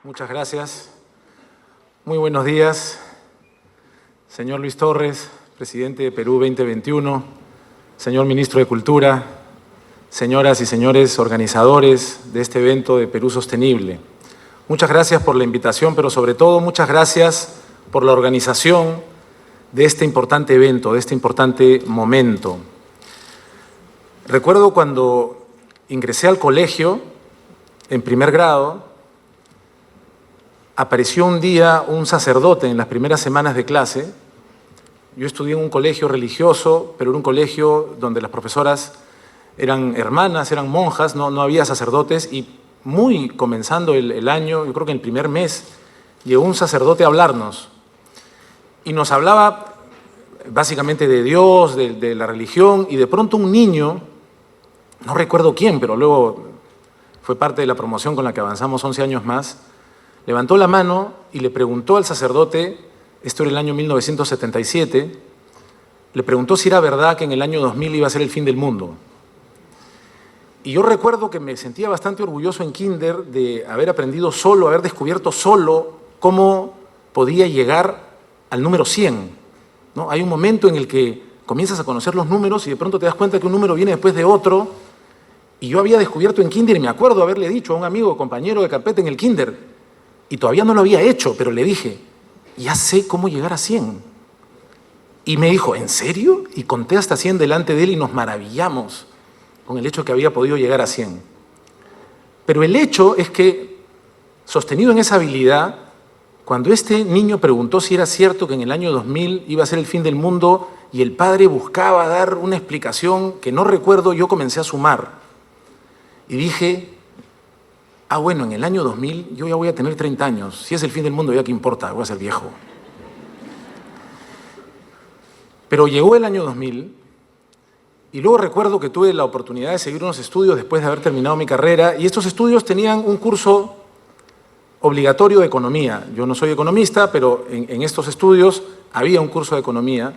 Muchas gracias. Muy buenos días, señor Luis Torres, presidente de Perú 2021, señor ministro de Cultura, señoras y señores organizadores de este evento de Perú Sostenible. Muchas gracias por la invitación, pero sobre todo muchas gracias por la organización de este importante evento, de este importante momento. Recuerdo cuando ingresé al colegio, en primer grado, apareció un día un sacerdote en las primeras semanas de clase. Yo estudié en un colegio religioso, pero era un colegio donde las profesoras eran hermanas, eran monjas, no había sacerdotes, y muy comenzando el año, yo creo que en el primer mes, llegó un sacerdote a hablarnos y nos hablaba básicamente de Dios, de la religión, y de pronto un niño, no recuerdo quién, pero luego fue parte de la promoción con la que avanzamos 11 años más, levantó la mano y le preguntó al sacerdote, esto era el año 1977, le preguntó si era verdad que en el año 2000 iba a ser el fin del mundo. Y yo recuerdo que me sentía bastante orgulloso en kinder de haber aprendido solo, haber descubierto solo cómo podía llegar al número 100, ¿no? Hay un momento en el que comienzas a conocer los números y de pronto te das cuenta que un número viene después de otro. Y yo había descubierto en kinder, y me acuerdo haberle dicho a un amigo, compañero de carpeta en el kinder, y todavía no lo había hecho, pero le dije, ya sé cómo llegar a 100. Y me dijo, ¿en serio? Y conté hasta 100 delante de él y nos maravillamos con el hecho que había podido llegar a 100. Pero el hecho es que, sostenido en esa habilidad, cuando este niño preguntó si era cierto que en el año 2000 iba a ser el fin del mundo y el padre buscaba dar una explicación que no recuerdo, yo comencé a sumar. Y dije, bueno, en el año 2000 yo ya voy a tener 30 años. Si es el fin del mundo, ya qué importa, voy a ser viejo. Pero llegó el año 2000 y luego recuerdo que tuve la oportunidad de seguir unos estudios después de haber terminado mi carrera, y estos estudios tenían un curso obligatorio de economía. Yo no soy economista, pero en estos estudios había un curso de economía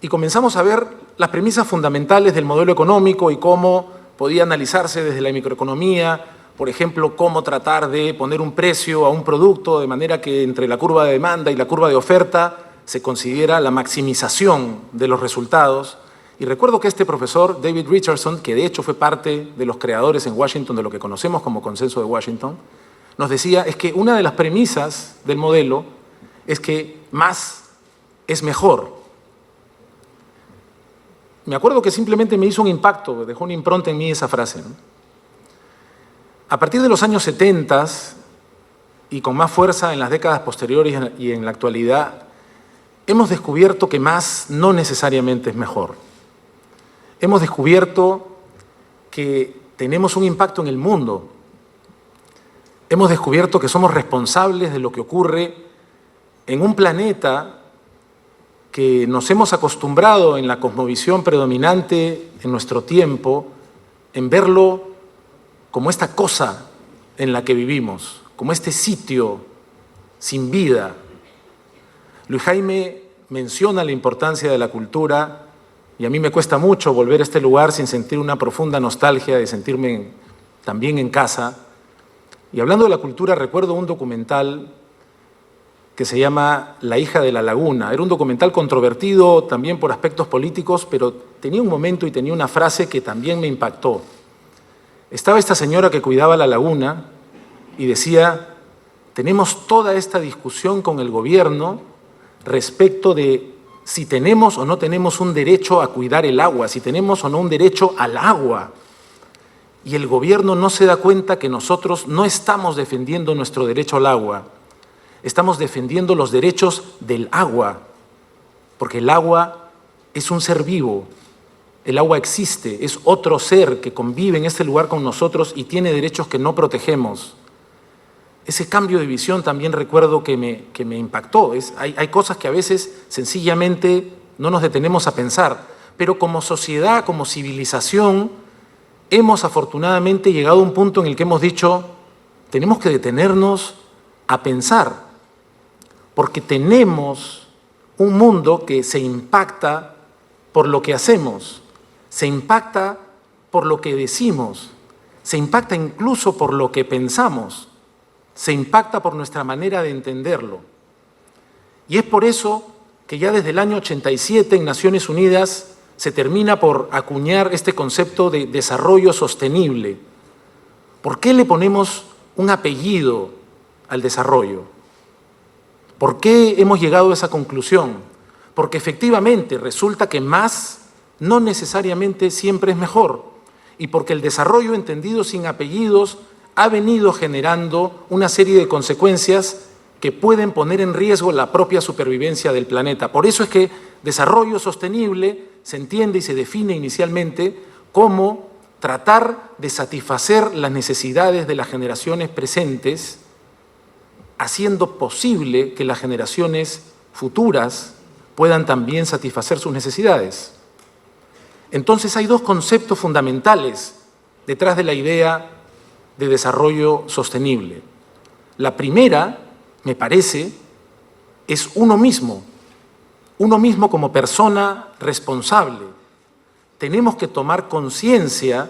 y comenzamos a ver las premisas fundamentales del modelo económico y cómo podía analizarse desde la microeconomía. Por ejemplo, cómo tratar de poner un precio a un producto de manera que entre la curva de demanda y la curva de oferta se considera la maximización de los resultados. Y recuerdo que este profesor, David Richardson, que de hecho fue parte de los creadores en Washington de lo que conocemos como Consenso de Washington, nos decía es que una de las premisas del modelo es que más es mejor. Me acuerdo que simplemente me hizo un impacto, dejó una impronta en mí esa frase, ¿no? A partir de los años 70 y con más fuerza en las décadas posteriores y en la actualidad, hemos descubierto que más no necesariamente es mejor. Hemos descubierto que tenemos un impacto en el mundo. Hemos descubierto que somos responsables de lo que ocurre en un planeta que nos hemos acostumbrado en la cosmovisión predominante en nuestro tiempo, en verlo como esta cosa en la que vivimos, como este sitio sin vida. Luis Jaime menciona la importancia de la cultura y a mí me cuesta mucho volver a este lugar sin sentir una profunda nostalgia de sentirme también en casa. Y hablando de la cultura, recuerdo un documental que se llama La hija de la laguna. Era un documental controvertido también por aspectos políticos, pero tenía un momento y tenía una frase que también me impactó. Estaba esta señora que cuidaba la laguna y decía, tenemos toda esta discusión con el gobierno respecto de si tenemos o no tenemos un derecho a cuidar el agua, si tenemos o no un derecho al agua. Y el gobierno no se da cuenta que nosotros no estamos defendiendo nuestro derecho al agua, estamos defendiendo los derechos del agua, porque el agua es un ser vivo, el agua existe, es otro ser que convive en este lugar con nosotros y tiene derechos que no protegemos. Ese cambio de visión también recuerdo que me impactó. Hay cosas que a veces sencillamente no nos detenemos a pensar, pero como sociedad, como civilización, hemos afortunadamente llegado a un punto en el que hemos dicho, tenemos que detenernos a pensar, porque tenemos un mundo que se impacta por lo que hacemos, se impacta por lo que decimos, se impacta incluso por lo que pensamos. se impacta por nuestra manera de entenderlo. Y es por eso que ya desde el año 87 en Naciones Unidas se termina por acuñar este concepto de desarrollo sostenible. ¿Por qué le ponemos un apellido al desarrollo? ¿Por qué hemos llegado a esa conclusión? Porque efectivamente resulta que más no necesariamente siempre es mejor, y porque el desarrollo entendido sin apellidos ha venido generando una serie de consecuencias que pueden poner en riesgo la propia supervivencia del planeta. Por eso es que desarrollo sostenible se entiende y se define inicialmente como tratar de satisfacer las necesidades de las generaciones presentes, haciendo posible que las generaciones futuras puedan también satisfacer sus necesidades. Entonces hay dos conceptos fundamentales detrás de la idea de desarrollo sostenible. La primera, me parece, es uno mismo como persona responsable. Tenemos que tomar conciencia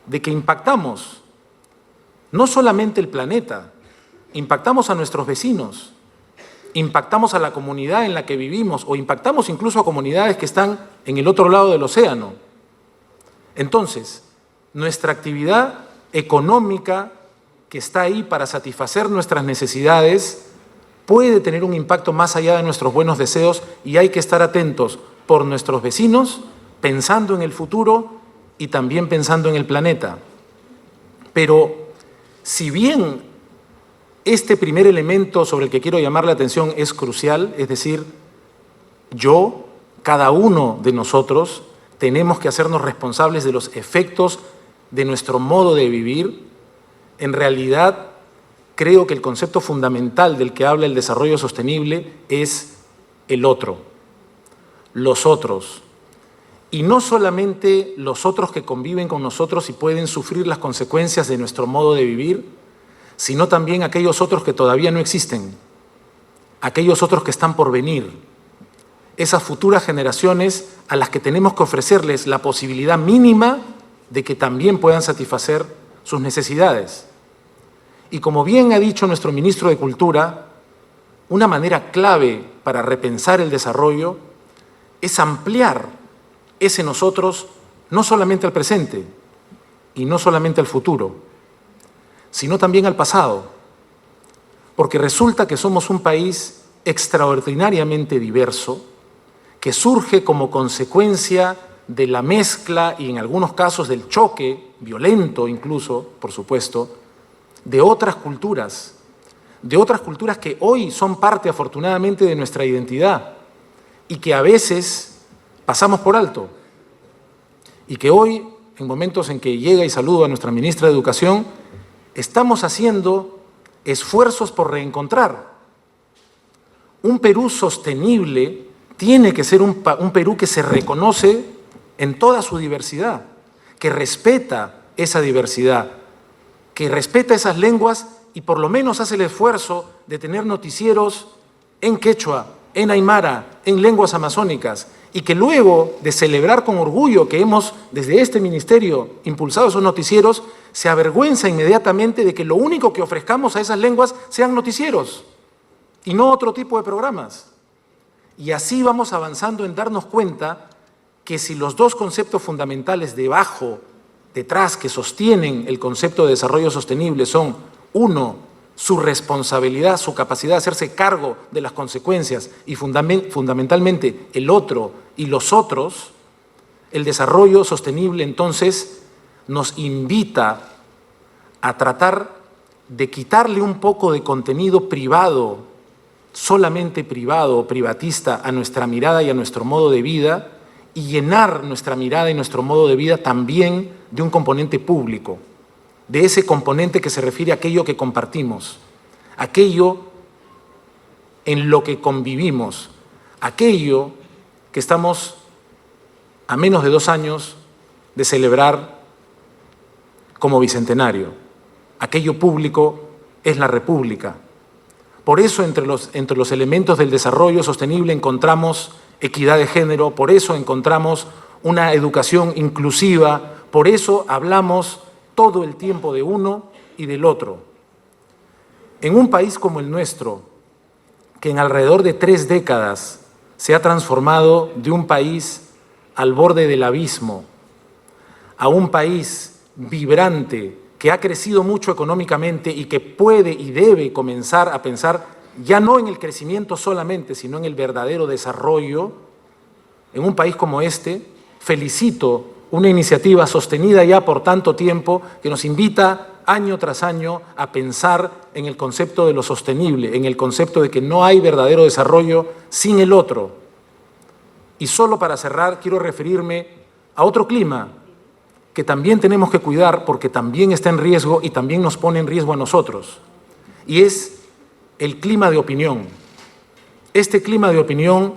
de que impactamos no solamente el planeta, impactamos a nuestros vecinos, impactamos a la comunidad en la que vivimos o impactamos incluso a comunidades que están en el otro lado del océano. Entonces, nuestra actividad económica que está ahí para satisfacer nuestras necesidades puede tener un impacto más allá de nuestros buenos deseos y hay que estar atentos por nuestros vecinos, pensando en el futuro y también pensando en el planeta. Pero si bien este primer elemento sobre el que quiero llamar la atención es crucial, es decir, cada uno de nosotros, tenemos que hacernos responsables de los efectos de nuestro modo de vivir. En realidad, creo que el concepto fundamental del que habla el desarrollo sostenible es el otro, los otros. Y no solamente los otros que conviven con nosotros y pueden sufrir las consecuencias de nuestro modo de vivir, sino también aquellos otros que todavía no existen, aquellos otros que están por venir, esas futuras generaciones a las que tenemos que ofrecerles la posibilidad mínima de que también puedan satisfacer sus necesidades. Y como bien ha dicho nuestro ministro de Cultura, una manera clave para repensar el desarrollo es ampliar ese nosotros no solamente al presente y no solamente al futuro, sino también al pasado, porque resulta que somos un país extraordinariamente diverso, que surge como consecuencia de la mezcla y en algunos casos del choque, violento incluso, por supuesto, de otras culturas que hoy son parte afortunadamente de nuestra identidad y que a veces pasamos por alto y que hoy, en momentos en que llega y saludo a nuestra ministra de Educación, estamos haciendo esfuerzos por reencontrar. Un Perú sostenible tiene que ser un Perú que se reconoce en toda su diversidad, que respeta esa diversidad, que respeta esas lenguas y por lo menos hace el esfuerzo de tener noticieros en quechua, en aymara, en lenguas amazónicas, y que luego de celebrar con orgullo que hemos, desde este ministerio, impulsado esos noticieros, se avergüenza inmediatamente de que lo único que ofrezcamos a esas lenguas sean noticieros y no otro tipo de programas. Y así vamos avanzando en darnos cuenta que si los dos conceptos fundamentales detrás, que sostienen el concepto de desarrollo sostenible son, uno, su responsabilidad, su capacidad de hacerse cargo de las consecuencias y fundamentalmente el otro y los otros, el desarrollo sostenible entonces nos invita a tratar de quitarle un poco de contenido privado, solamente privado o privatista a nuestra mirada y a nuestro modo de vida y llenar nuestra mirada y nuestro modo de vida también de un componente público, de ese componente que se refiere a aquello que compartimos, aquello en lo que convivimos, aquello que estamos a menos de 2 años de celebrar como bicentenario. Aquello público es la República. Por eso entre los elementos del desarrollo sostenible encontramos equidad de género, por eso encontramos una educación inclusiva, por eso hablamos todo el tiempo de uno y del otro. En un país como el nuestro, que en alrededor de 3 décadas se ha transformado de un país al borde del abismo a un país vibrante, que ha crecido mucho económicamente y que puede y debe comenzar a pensar ya no en el crecimiento solamente, sino en el verdadero desarrollo, en un país como este, felicito una iniciativa sostenida ya por tanto tiempo que nos invita año tras año a pensar en el concepto de lo sostenible, en el concepto de que no hay verdadero desarrollo sin el otro. Y solo para cerrar, quiero referirme a otro clima que también tenemos que cuidar porque también está en riesgo y también nos pone en riesgo a nosotros. Y es el clima de opinión. Este clima de opinión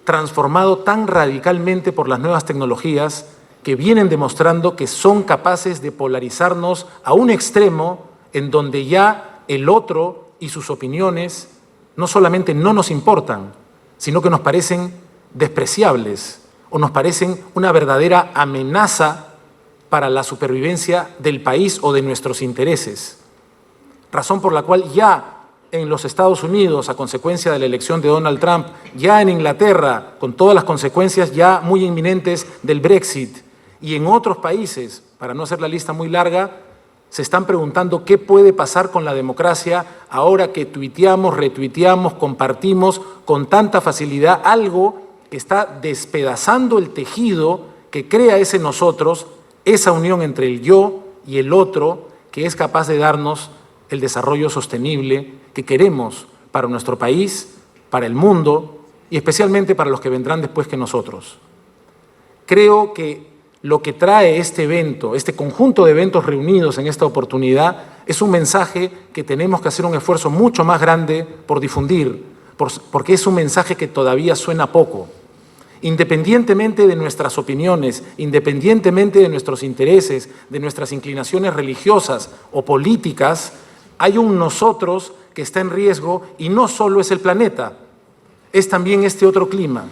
transformado tan radicalmente por las nuevas tecnologías que vienen demostrando que son capaces de polarizarnos a un extremo en donde ya el otro y sus opiniones no solamente no nos importan, sino que nos parecen despreciables o nos parecen una verdadera amenaza para la supervivencia del país o de nuestros intereses. Razón por la cual ya en los Estados Unidos, a consecuencia de la elección de Donald Trump, ya en Inglaterra, con todas las consecuencias ya muy inminentes del Brexit, y en otros países, para no hacer la lista muy larga, se están preguntando qué puede pasar con la democracia ahora que tuiteamos, retuiteamos, compartimos con tanta facilidad algo que está despedazando el tejido que crea ese nosotros, esa unión entre el yo y el otro, que es capaz de darnos el desarrollo sostenible que queremos para nuestro país, para el mundo y especialmente para los que vendrán después que nosotros. Creo que lo que trae este evento, este conjunto de eventos reunidos en esta oportunidad, es un mensaje que tenemos que hacer un esfuerzo mucho más grande por difundir, porque es un mensaje que todavía suena poco. Independientemente de nuestras opiniones, independientemente de nuestros intereses, de nuestras inclinaciones religiosas o políticas, hay un nosotros que está en riesgo y no solo es el planeta, es también este otro clima.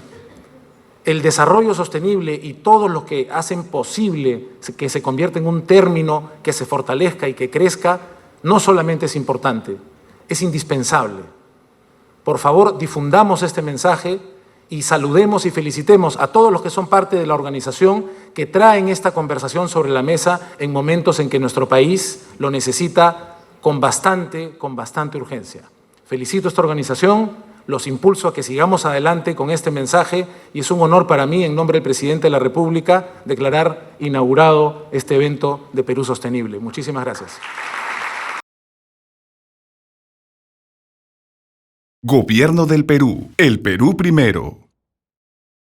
El desarrollo sostenible y todos los que hacen posible que se convierta en un término que se fortalezca y que crezca, no solamente es importante, es indispensable. Por favor, difundamos este mensaje y saludemos y felicitemos a todos los que son parte de la organización que traen esta conversación sobre la mesa en momentos en que nuestro país lo necesita con bastante urgencia. Felicito a esta organización, los impulso a que sigamos adelante con este mensaje y es un honor para mí, en nombre del Presidente de la República, declarar inaugurado este evento de Perú Sostenible. Muchísimas gracias. Gobierno del Perú. El Perú primero.